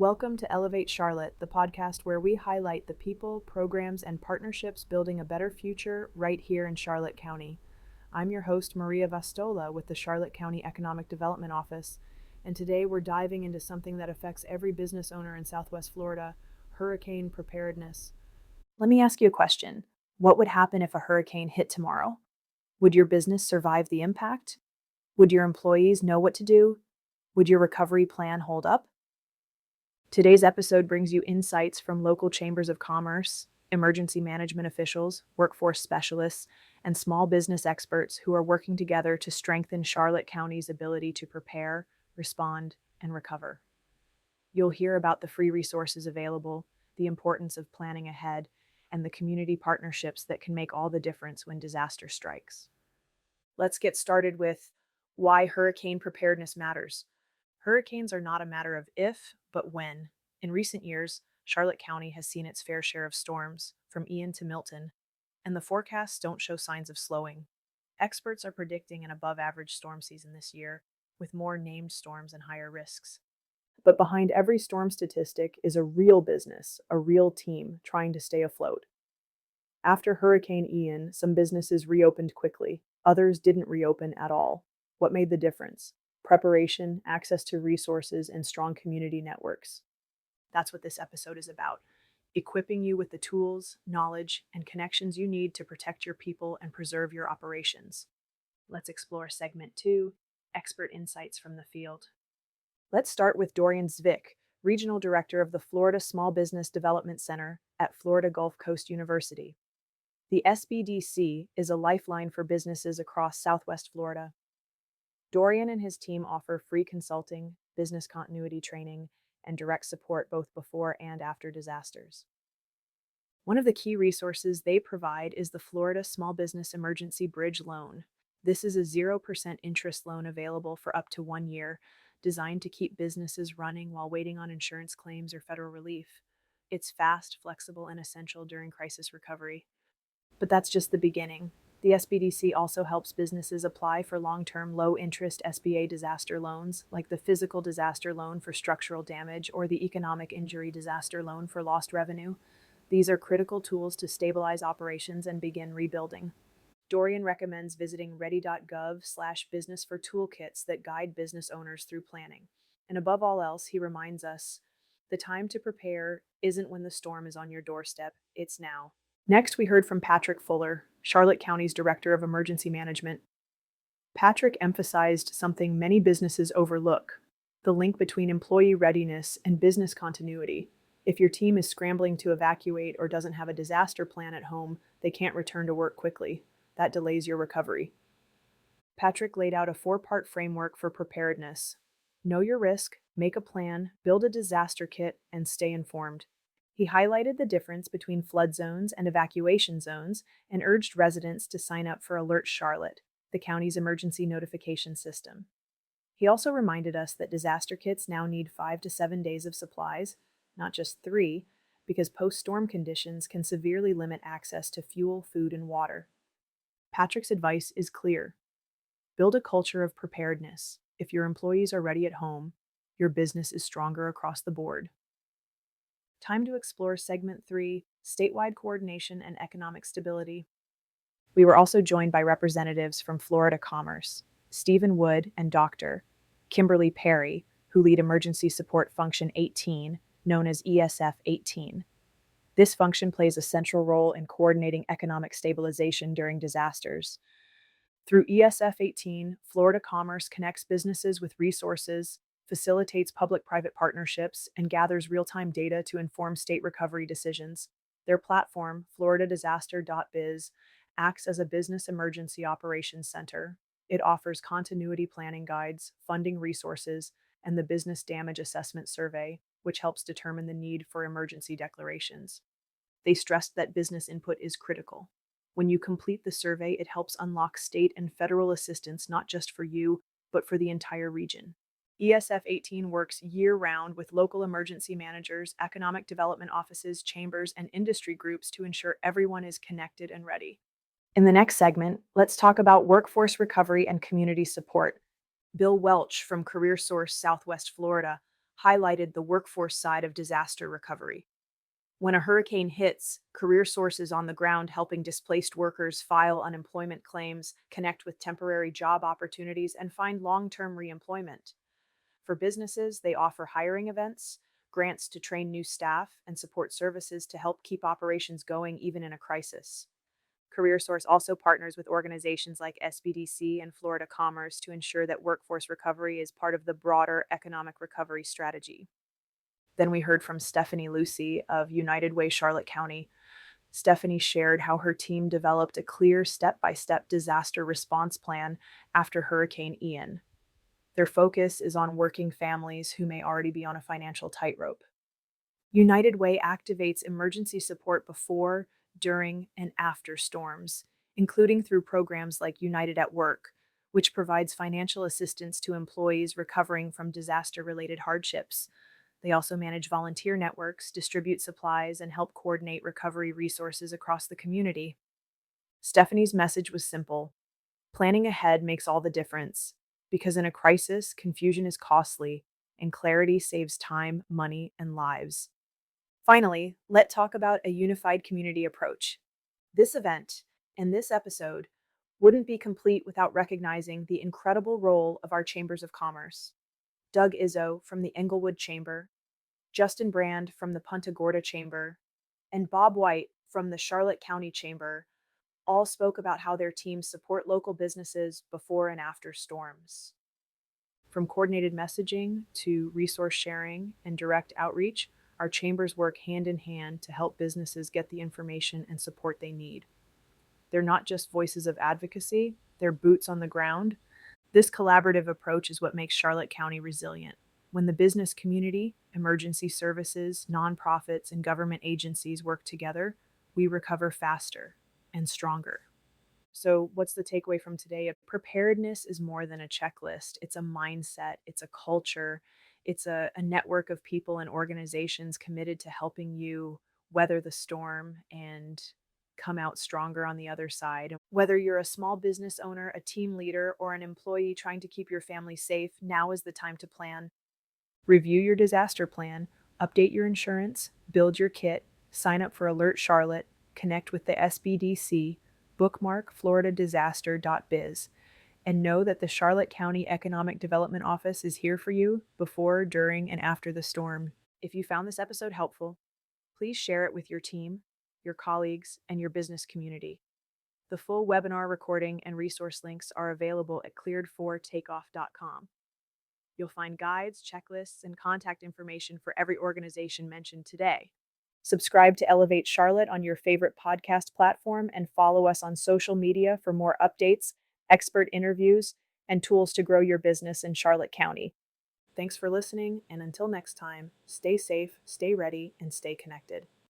Welcome to Elevate Charlotte, the podcast where we highlight the people, programs, and partnerships building a better future right here in Charlotte County. I'm your host, Maria Vastola, with the Charlotte County Economic Development Office, and today we're diving into something that affects every business owner in Southwest Florida: hurricane preparedness. Let me ask you a question. What would happen if a hurricane hit tomorrow? Would your business survive the impact? Would your employees know what to do? Would your recovery plan hold up? Today's episode brings you insights from local chambers of commerce, emergency management officials, workforce specialists, and small business experts who are working together to strengthen Charlotte County's ability to prepare, respond, and recover. You'll hear about the free resources available, the importance of planning ahead, and the community partnerships that can make all the difference when disaster strikes. Let's get started with why hurricane preparedness matters. Hurricanes are not a matter of if, but when. In recent years, Charlotte County has seen its fair share of storms, from Ian to Milton, and the forecasts don't show signs of slowing. Experts are predicting an above-average storm season this year, with more named storms and higher risks. But behind every storm statistic is a real business, a real team trying to stay afloat. After Hurricane Ian, some businesses reopened quickly. Others didn't reopen at all. What made the difference? Preparation, access to resources, and strong community networks. That's what this episode is about: equipping you with the tools, knowledge, and connections you need to protect your people and preserve your operations. Let's explore segment 2, expert insights from the field. Let's start with Dorian Zwick, Regional Director of the Florida Small Business Development Center at Florida Gulf Coast University. The SBDC is a lifeline for businesses across Southwest Florida. Dorian and his team offer free consulting, business continuity training, and direct support both before and after disasters. One of the key resources they provide is the Florida Small Business Emergency Bridge Loan. This is a 0% interest loan available for up to 1 year, designed to keep businesses running while waiting on insurance claims or federal relief. It's fast, flexible, and essential during crisis recovery. But that's just the beginning. The SBDC also helps businesses apply for long-term, low-interest SBA disaster loans, like the Physical Disaster Loan for structural damage or the Economic Injury Disaster Loan for lost revenue. These are critical tools to stabilize operations and begin rebuilding. Dorian recommends visiting ready.gov/business for toolkits that guide business owners through planning. And above all else, he reminds us, the time to prepare isn't when the storm is on your doorstep, it's now. Next, we heard from Patrick Fuller, Charlotte County's Director of Emergency Management. Patrick emphasized something many businesses overlook: the link between employee readiness and business continuity. If your team is scrambling to evacuate or doesn't have a disaster plan at home, they can't return to work quickly. That delays your recovery. Patrick laid out a 4-part framework for preparedness: know your risk, make a plan, build a disaster kit, and stay informed. He highlighted the difference between flood zones and evacuation zones and urged residents to sign up for Alert Charlotte, the county's emergency notification system. He also reminded us that disaster kits now need 5 to 7 days of supplies, not just 3, because post-storm conditions can severely limit access to fuel, food, and water. Patrick's advice is clear: build a culture of preparedness. If your employees are ready at home, your business is stronger across the board. Time to explore segment 3, statewide coordination and economic stability. We were also joined by representatives from Florida Commerce, Stephen Wood and Dr. Kimberly Perry, who lead Emergency Support Function 18, known as ESF 18. This function plays a central role in coordinating economic stabilization during disasters. Through ESF 18, Florida Commerce connects businesses with resources, facilitates public-private partnerships, and gathers real-time data to inform state recovery decisions. Their platform, floridadisaster.biz, acts as a business emergency operations center. It offers continuity planning guides, funding resources, and the business damage assessment survey, which helps determine the need for emergency declarations. They stressed that business input is critical. When you complete the survey, it helps unlock state and federal assistance not just for you, but for the entire region. ESF 18 works year-round with local emergency managers, economic development offices, chambers, and industry groups to ensure everyone is connected and ready. In the next segment, let's talk about workforce recovery and community support. Bill Welch from CareerSource Southwest Florida highlighted the workforce side of disaster recovery. When a hurricane hits, CareerSource is on the ground helping displaced workers file unemployment claims, connect with temporary job opportunities, and find long term reemployment. For businesses, they offer hiring events, grants to train new staff, and support services to help keep operations going even in a crisis. CareerSource also partners with organizations like SBDC and Florida Commerce to ensure that workforce recovery is part of the broader economic recovery strategy. Then we heard from Stephanie Lucy of United Way Charlotte County. Stephanie shared how her team developed a clear step by step disaster response plan after Hurricane Ian. Their focus is on working families who may already be on a financial tightrope. United Way activates emergency support before, during, and after storms, including through programs like United at Work, which provides financial assistance to employees recovering from disaster related hardships. They also manage volunteer networks, distribute supplies, and help coordinate recovery resources across the community. Stephanie's message was simple: planning ahead makes all the difference, because in a crisis, confusion is costly, and clarity saves time, money, and lives. Finally, let's talk about a unified community approach. This event and this episode wouldn't be complete without recognizing the incredible role of our chambers of commerce. Doug Izzo from the Englewood Chamber, Justin Brand from the Punta Gorda Chamber, and Bob White from the Charlotte County Chamber all spoke about how their teams support local businesses before and after storms. From coordinated messaging to resource sharing and direct outreach, our chambers work hand in hand to help businesses get the information and support they need. They're not just voices of advocacy, they're boots on the ground. This collaborative approach is what makes Charlotte County resilient. When the business community, emergency services, nonprofits, and government agencies work together, we recover faster and stronger. So, what's the takeaway from today? Preparedness is more than a checklist. It's a mindset, it's a culture, it's a network of people and organizations committed to helping you weather the storm and come out stronger on the other side. Whether you're a small business owner, a team leader, or an employee trying to keep your family safe, now is the time to plan. Review your disaster plan, update your insurance, build your kit, sign up for Alert Charlotte, connect with the SBDC, bookmark floridadisaster.biz, and know that the Charlotte County Economic Development Office is here for you before, during, and after the storm. If you found this episode helpful, please share it with your team, your colleagues, and your business community. The full webinar recording and resource links are available at cleared4takeoff.com. You'll find guides, checklists, and contact information for every organization mentioned today. Subscribe to Elevate Charlotte on your favorite podcast platform and follow us on social media for more updates, expert interviews, and tools to grow your business in Charlotte County. Thanks for listening, and until next time, stay safe, stay ready, and stay connected.